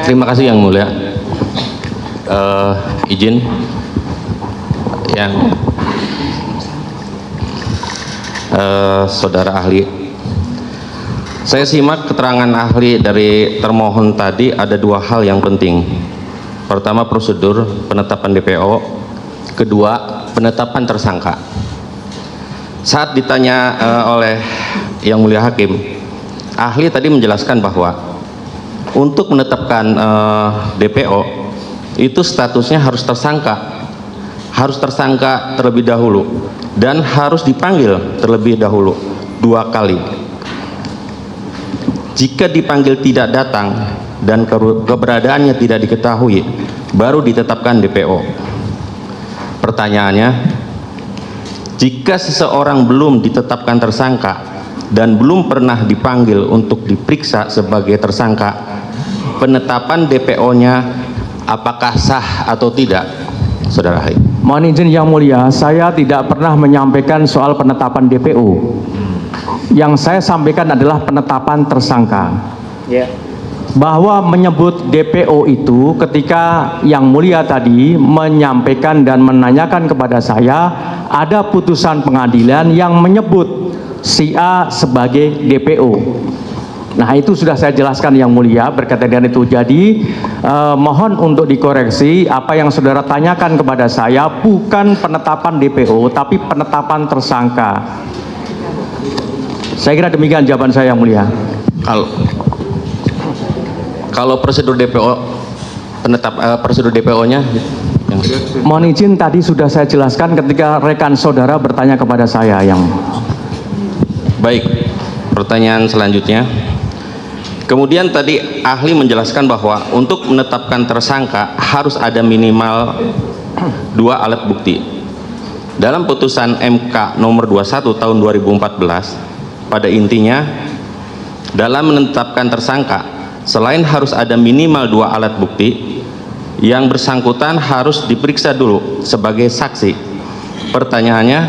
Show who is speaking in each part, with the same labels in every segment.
Speaker 1: Terima kasih Yang Mulia. Izin yang saudara ahli, saya simak keterangan ahli dari termohon tadi, ada dua hal yang penting. Pertama, prosedur penetapan DPO, kedua, penetapan tersangka. Saat ditanya oleh Yang Mulia Hakim, ahli tadi menjelaskan bahwa untuk menetapkan DPO itu statusnya harus tersangka terlebih dahulu dan harus dipanggil terlebih dahulu 2 kali. Jika dipanggil tidak datang dan keberadaannya tidak diketahui, baru ditetapkan DPO. Pertanyaannya, jika seseorang belum ditetapkan tersangka dan belum pernah dipanggil untuk diperiksa sebagai tersangka, penetapan DPO-nya apakah sah atau tidak, saudara ahli?
Speaker 2: Mohon izin Yang Mulia, saya tidak pernah menyampaikan soal penetapan DPO. Yang saya sampaikan adalah penetapan tersangka. Bahwa menyebut DPO itu ketika Yang Mulia tadi menyampaikan dan menanyakan kepada saya, ada putusan pengadilan yang menyebut si A sebagai DPO. Nah, itu sudah saya jelaskan Yang Mulia berkaitan dengan itu. Jadi mohon untuk dikoreksi, apa yang saudara tanyakan kepada saya bukan penetapan DPO tapi penetapan tersangka. Saya kira demikian jawaban saya Yang Mulia.
Speaker 1: Kalau prosedur DPO, prosedur DPO-nya
Speaker 2: mohon izin, tadi sudah saya jelaskan ketika rekan saudara bertanya kepada saya. Yang
Speaker 1: baik, pertanyaan selanjutnya. Kemudian tadi ahli menjelaskan bahwa untuk menetapkan tersangka harus ada minimal 2 alat bukti. Dalam putusan MK nomor 21 tahun 2014, pada intinya dalam menetapkan tersangka selain harus ada minimal 2 alat bukti, yang bersangkutan harus diperiksa dulu sebagai saksi. Pertanyaannya,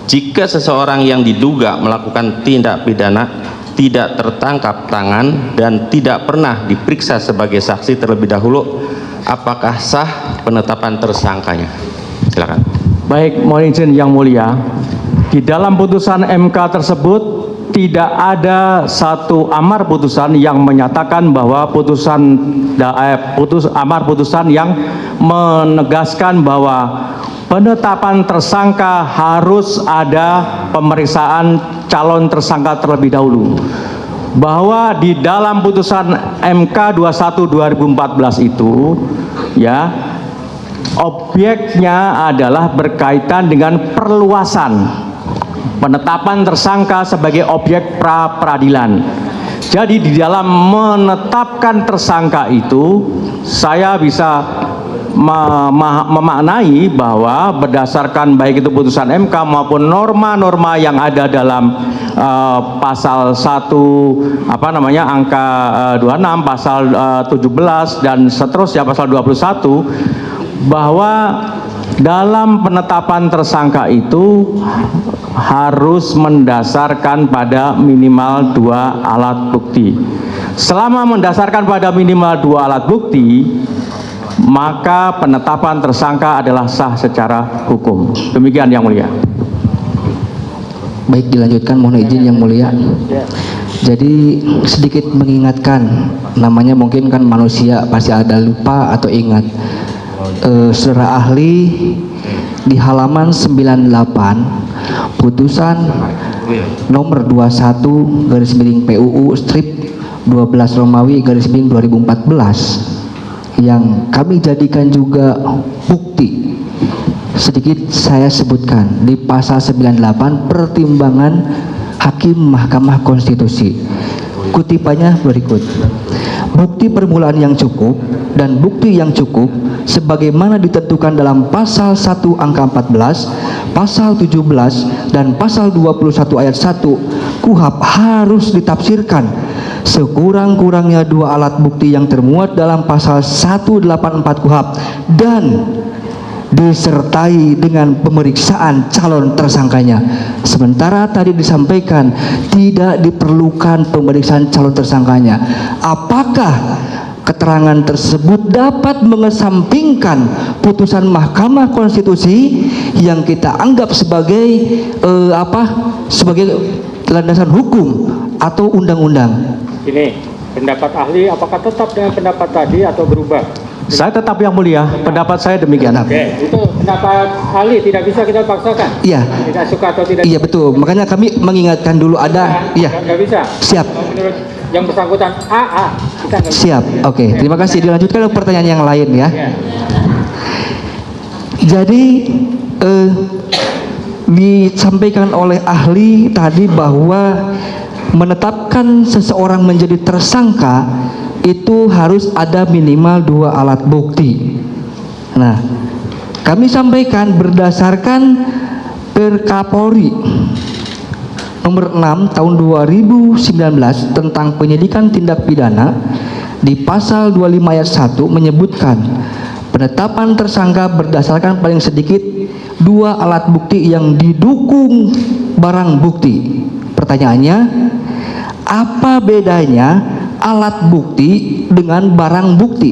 Speaker 1: jika seseorang yang diduga melakukan tindak pidana tidak tertangkap tangan dan tidak pernah diperiksa sebagai saksi terlebih dahulu, apakah sah penetapan tersangkanya? Silakan.
Speaker 2: baik, mohon izin Yang Mulia, di dalam putusan MK tersebut tidak ada satu amar putusan yang menyatakan bahwa amar putusan yang menegaskan bahwa penetapan tersangka harus ada pemeriksaan calon tersangka terlebih dahulu. Bahwa di dalam putusan MK 21 2014 itu ya, objeknya adalah berkaitan dengan perluasan penetapan tersangka sebagai objek pra peradilan. Jadi di dalam menetapkan tersangka itu saya bisa memaknai bahwa berdasarkan baik itu putusan MK maupun norma-norma yang ada dalam pasal 1 angka 26, pasal 17 dan seterusnya pasal 21, bahwa dalam penetapan tersangka itu harus mendasarkan pada minimal 2 alat bukti. Selama mendasarkan pada minimal 2 alat bukti, maka penetapan tersangka adalah sah secara hukum. Demikian Yang Mulia.
Speaker 3: Baik, dilanjutkan, mohon izin Yang Mulia. Jadi sedikit mengingatkan, namanya mungkin kan manusia pasti ada lupa atau ingat. Saudara ahli di halaman 98 putusan nomor 21 garis miring PUU strip 12 Romawi garis miring 2014 yang kami jadikan juga bukti, sedikit saya sebutkan di pasal 98 pertimbangan Hakim Mahkamah Konstitusi. Kutipannya berikut: bukti permulaan yang cukup dan bukti yang cukup sebagaimana ditentukan dalam pasal 1 angka 14, pasal 17 dan pasal 21 ayat 1 KUHP harus ditafsirkan sekurang-kurangnya 2 alat bukti yang termuat dalam pasal 184 KUHP dan disertai dengan pemeriksaan calon tersangkanya. Sementara tadi disampaikan tidak diperlukan pemeriksaan calon tersangkanya. Apakah keterangan tersebut dapat mengesampingkan putusan Mahkamah Konstitusi yang kita anggap sebagai sebagai landasan hukum atau undang-undang?
Speaker 4: Ini pendapat ahli apakah tetap dengan pendapat tadi atau berubah?
Speaker 2: Saya tetap yang mulia, pendapat saya demikian.
Speaker 4: Oke, itu pendapat ahli tidak bisa kita paksakan.
Speaker 3: Iya.
Speaker 4: Tidak suka atau tidak.
Speaker 3: Iya betul. Makanya kami mengingatkan dulu ada. Iya.
Speaker 4: Nggak bisa.
Speaker 3: Siap.
Speaker 4: Kalau menurut yang bersangkutan kita nggak bisa.
Speaker 3: Siap. Oke. Terima kasih. Dilanjutkan ke pertanyaan yang lain ya.
Speaker 4: Ya.
Speaker 3: Jadi disampaikan oleh ahli tadi bahwa menetapkan seseorang menjadi tersangka itu harus ada minimal 2 alat bukti. Nah, kami sampaikan berdasarkan Perkapolri nomor 6 tahun 2019 tentang penyidikan tindak pidana di pasal 25 ayat 1 menyebutkan penetapan tersangka berdasarkan paling sedikit 2 alat bukti yang didukung barang bukti. Pertanyaannya, apa bedanya alat bukti dengan barang bukti?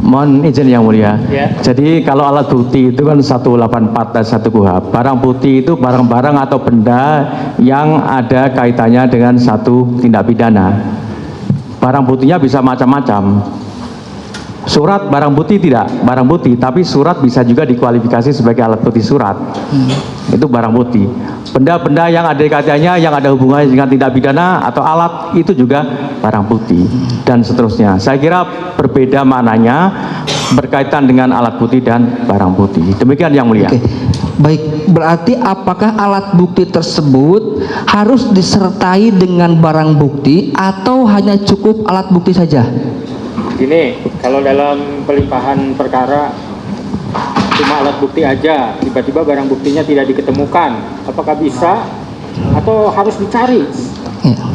Speaker 2: Mohon izin yang mulia.
Speaker 4: Ya.
Speaker 2: Jadi kalau alat bukti itu kan 184 dan 1 KUHP. Barang bukti itu barang-barang atau benda yang ada kaitannya dengan satu tindak pidana. Barang buktinya bisa macam-macam. Surat barang bukti tidak, barang bukti, tapi surat bisa juga dikualifikasi sebagai alat bukti surat. Itu barang bukti. Benda-benda yang ada kaitannya, yang ada hubungannya dengan tindak pidana atau alat, itu juga barang bukti dan seterusnya. Saya kira berbeda maknanya berkaitan dengan alat bukti dan barang bukti. Demikian yang mulia.
Speaker 3: Oke. Baik, berarti apakah alat bukti tersebut harus disertai dengan barang bukti atau hanya cukup alat bukti saja?
Speaker 4: Gini, kalau dalam pelimpahan perkara cuma alat bukti aja, tiba-tiba barang buktinya tidak diketemukan, apakah bisa atau harus dicari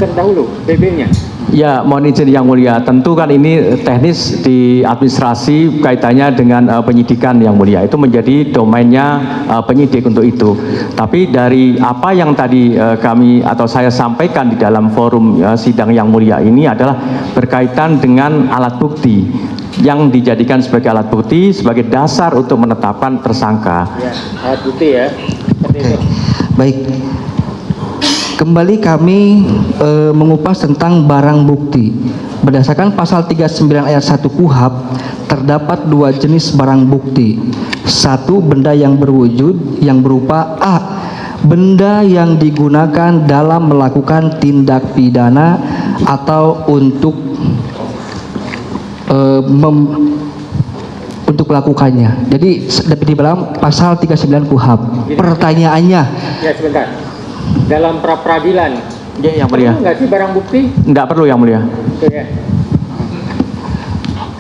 Speaker 4: terdahulu BB-nya?
Speaker 2: Ya, mohon izin yang mulia. Tentu kan ini teknis di administrasi kaitannya dengan penyidikan yang mulia. Itu menjadi domainnya penyidik untuk itu. Tapi dari apa yang tadi kami atau saya sampaikan di dalam forum sidang yang mulia ini adalah berkaitan dengan alat bukti yang dijadikan sebagai alat bukti sebagai dasar untuk menetapkan tersangka.
Speaker 4: Ya, alat bukti ya. Seperti itu.
Speaker 3: Baik. Kembali kami mengupas tentang barang bukti. Berdasarkan pasal 39 ayat 1 KUHP terdapat 2 jenis barang bukti. 1, benda yang berwujud yang berupa A, benda yang digunakan dalam melakukan tindak pidana atau untuk melakukannya. Jadi di dalam pasal 39 KUHP. Pertanyaannya,
Speaker 4: Ya sebentar. Dalam pra-peradilan,
Speaker 2: Ya, yang mulia.
Speaker 4: perlu nggak sih barang bukti?
Speaker 2: Tidak perlu yang mulia.
Speaker 4: Itu ya.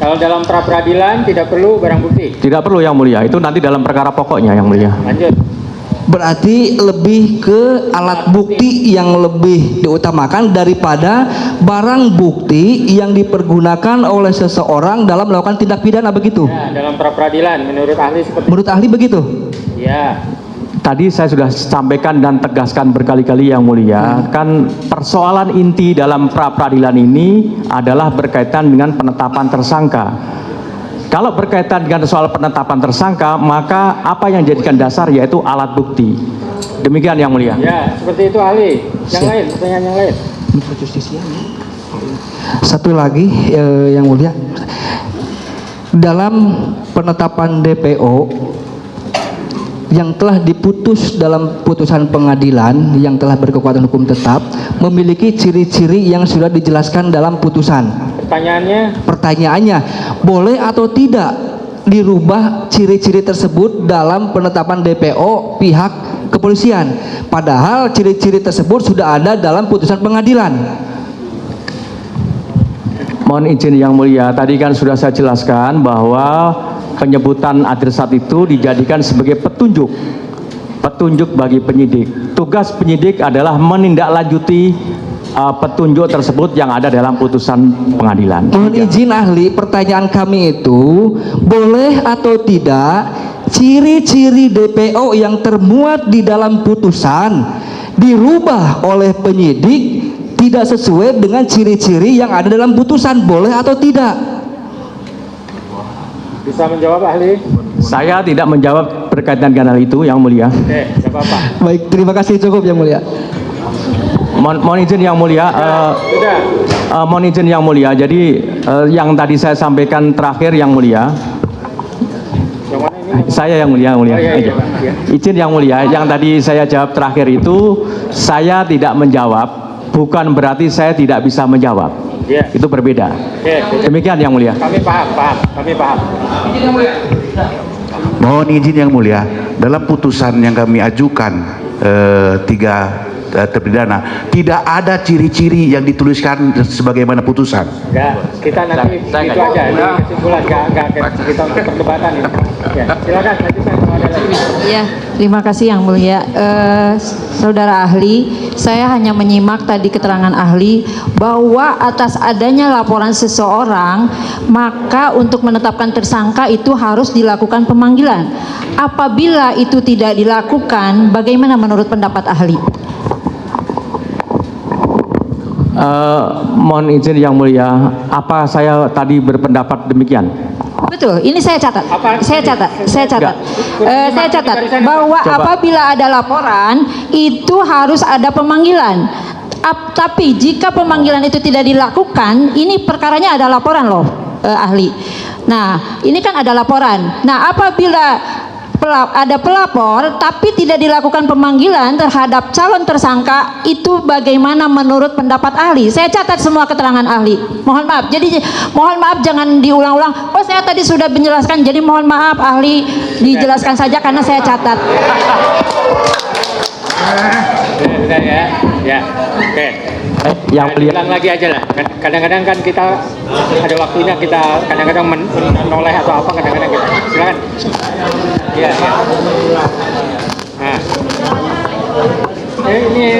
Speaker 4: Kalau dalam pra-peradilan tidak perlu barang bukti.
Speaker 2: Tidak perlu yang mulia. Itu nanti dalam perkara pokoknya yang mulia.
Speaker 4: Lanjut.
Speaker 3: berarti lebih ke alat bukti yang lebih diutamakan daripada barang bukti yang dipergunakan oleh seseorang dalam melakukan tindak pidana, begitu?
Speaker 4: Ya, dalam pra-peradilan menurut ahli seperti
Speaker 3: Menurut ahli begitu?
Speaker 4: ya.
Speaker 2: Tadi saya sudah sampaikan dan tegaskan berkali-kali yang mulia, kan persoalan inti dalam pra-peradilan ini adalah berkaitan dengan penetapan tersangka. Kalau berkaitan dengan soal penetapan tersangka, maka apa yang dijadikan dasar yaitu alat bukti. Demikian yang mulia.
Speaker 4: Ya, seperti itu ahli. Yang lain, pertanyaan yang lain.
Speaker 3: Satu lagi yang mulia, dalam penetapan DPO yang telah diputus dalam putusan pengadilan yang telah berkekuatan hukum tetap memiliki ciri-ciri yang sudah dijelaskan dalam putusan. Pertanyaannya, boleh atau tidak dirubah ciri-ciri tersebut dalam penetapan DPO pihak kepolisian, padahal ciri-ciri tersebut sudah ada dalam putusan pengadilan?
Speaker 2: Mohon izin yang mulia, tadi kan sudah saya jelaskan bahwa penyebutan adresat itu dijadikan sebagai petunjuk bagi penyidik. Tugas penyidik adalah menindaklanjuti petunjuk tersebut yang ada dalam putusan pengadilan.
Speaker 3: Mohon izin ahli, pertanyaan kami itu boleh atau tidak ciri-ciri DPO yang termuat di dalam putusan dirubah oleh penyidik tidak sesuai dengan ciri-ciri yang ada dalam putusan, boleh atau tidak?
Speaker 4: Bisa menjawab ahli?
Speaker 2: Saya tidak menjawab berkaitan dengan hal itu, Yang Mulia.
Speaker 4: Oke, tidak apa-apa.
Speaker 3: Baik, terima kasih, cukup Yang Mulia.
Speaker 2: Mohon izin Yang Mulia.
Speaker 4: Sudah.
Speaker 2: Mohon izin Yang Mulia. Jadi yang tadi saya sampaikan terakhir Yang Mulia.
Speaker 4: Yang mana ini?
Speaker 2: Saya Yang Mulia,
Speaker 4: Oh, iya, Pak. Iya.
Speaker 2: Izin Yang Mulia, yang tadi saya jawab terakhir itu saya tidak menjawab, bukan berarti saya tidak bisa menjawab.
Speaker 4: Iya.
Speaker 2: Itu berbeda.
Speaker 4: Oke,
Speaker 2: Demikian Yang Mulia.
Speaker 4: kami paham. Kami paham.
Speaker 5: Mohon izin Yang Mulia, dalam putusan yang kami ajukan tiga terpidana tidak ada ciri-ciri yang dituliskan sebagaimana putusan.
Speaker 4: Enggak, kita nanti itu aja di kesimpulan, enggak kita untuk perdebatan ini. Ya, silakan nanti saya mau ada lagi.
Speaker 6: Ya, terima kasih Yang Mulia. Saudara ahli, saya hanya menyimak tadi keterangan ahli bahwa atas adanya laporan seseorang, maka untuk menetapkan tersangka itu harus dilakukan pemanggilan. Apabila itu tidak dilakukan, bagaimana menurut pendapat ahli?
Speaker 2: Mohon izin Yang Mulia, apa saya tadi berpendapat demikian?
Speaker 6: Betul, ini saya catat. Saya catat bahwa
Speaker 2: Coba.
Speaker 6: apabila ada laporan itu harus ada pemanggilan. Tapi jika pemanggilan itu tidak dilakukan, ini perkaranya ada laporan loh, ahli. Nah, ini kan ada laporan. Nah, apabila ada pelapor tapi tidak dilakukan pemanggilan terhadap calon tersangka, itu bagaimana menurut pendapat ahli? Saya catat semua keterangan ahli. Mohon maaf. Jadi mohon maaf jangan diulang-ulang. Oh, saya tadi sudah menjelaskan. Jadi mohon maaf ahli, dijelaskan saja karena saya catat.
Speaker 4: Sudah ya. Oke.
Speaker 2: Yang Mulia.
Speaker 4: Ulang lagi aja lah. Kadang-kadang kan kita ada waktunya, kita kadang-kadang menoleh atau apa, kadang-kadang kita. Silakan. Iya. Nah. Ini.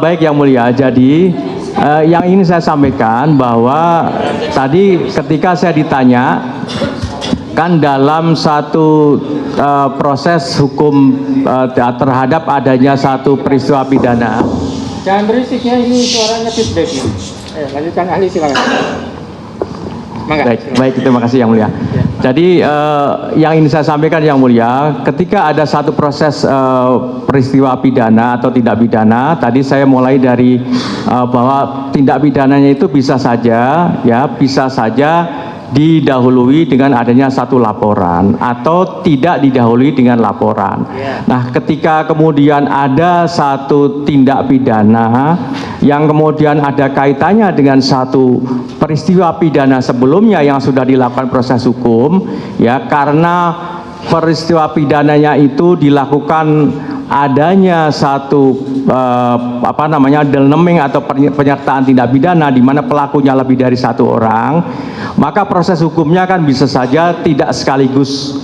Speaker 2: Baik Yang Mulia, jadi yang ingin saya sampaikan bahwa tadi ketika saya ditanya, kan dalam satu proses hukum terhadap adanya satu peristiwa pidana.
Speaker 4: Jangan berisiknya, ini suaranya feedback. Lanjutkan ahli, silakan. Mangga, silakan.
Speaker 2: Baik, terima kasih Yang Mulia. Jadi yang ingin saya sampaikan Yang Mulia, ketika ada satu proses peristiwa pidana atau tindak pidana, tadi saya mulai dari bahwa tindak pidananya itu bisa saja didahului dengan adanya satu laporan atau tidak didahului dengan laporan. Nah, ketika kemudian ada satu tindak pidana yang kemudian ada kaitannya dengan satu peristiwa pidana sebelumnya yang sudah dilakukan proses hukum, ya, karena peristiwa pidananya itu dilakukan adanya satu delneming atau penyertaan tindak pidana di mana pelakunya lebih dari satu orang, maka proses hukumnya kan bisa saja tidak sekaligus.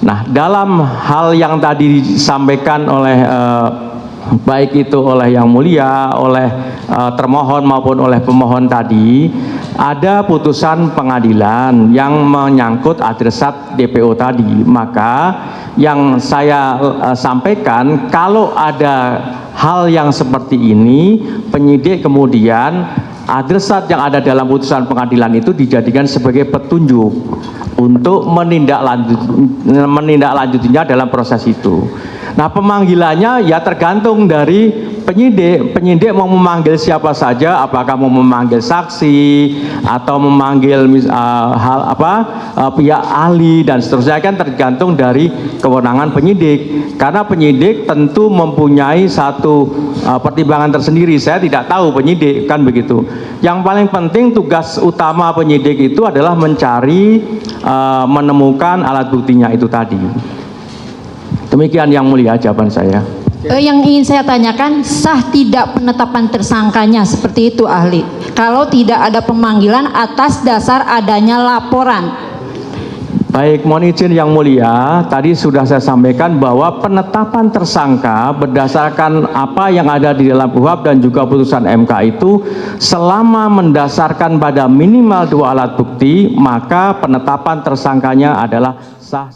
Speaker 2: Nah, dalam hal yang tadi disampaikan oleh baik itu oleh Yang Mulia, oleh termohon maupun oleh pemohon tadi, ada putusan pengadilan yang menyangkut adresat DPO tadi. Maka yang saya sampaikan, kalau ada hal yang seperti ini, penyidik kemudian adresat yang ada dalam putusan pengadilan itu dijadikan sebagai petunjuk untuk menindaklanjutinya dalam proses itu. Nah, pemanggilannya ya tergantung dari penyidik. Penyidik mau memanggil siapa saja, apakah mau memanggil saksi atau memanggil pihak ahli dan seterusnya, kan tergantung dari kewenangan penyidik. Karena penyidik tentu mempunyai satu pertimbangan tersendiri. Saya tidak tahu penyidik, kan begitu. Yang paling penting tugas utama penyidik itu adalah mencari, menemukan alat buktinya itu tadi. Demikian Yang Mulia jawaban saya.
Speaker 6: Yang ingin saya tanyakan, sah tidak penetapan tersangkanya seperti itu ahli? Kalau tidak ada pemanggilan atas dasar adanya laporan.
Speaker 2: Baik, mohon izin Yang Mulia, tadi sudah saya sampaikan bahwa penetapan tersangka berdasarkan apa yang ada di dalam KUHP dan juga putusan MK itu selama mendasarkan pada minimal 2 alat bukti, maka penetapan tersangkanya adalah sah.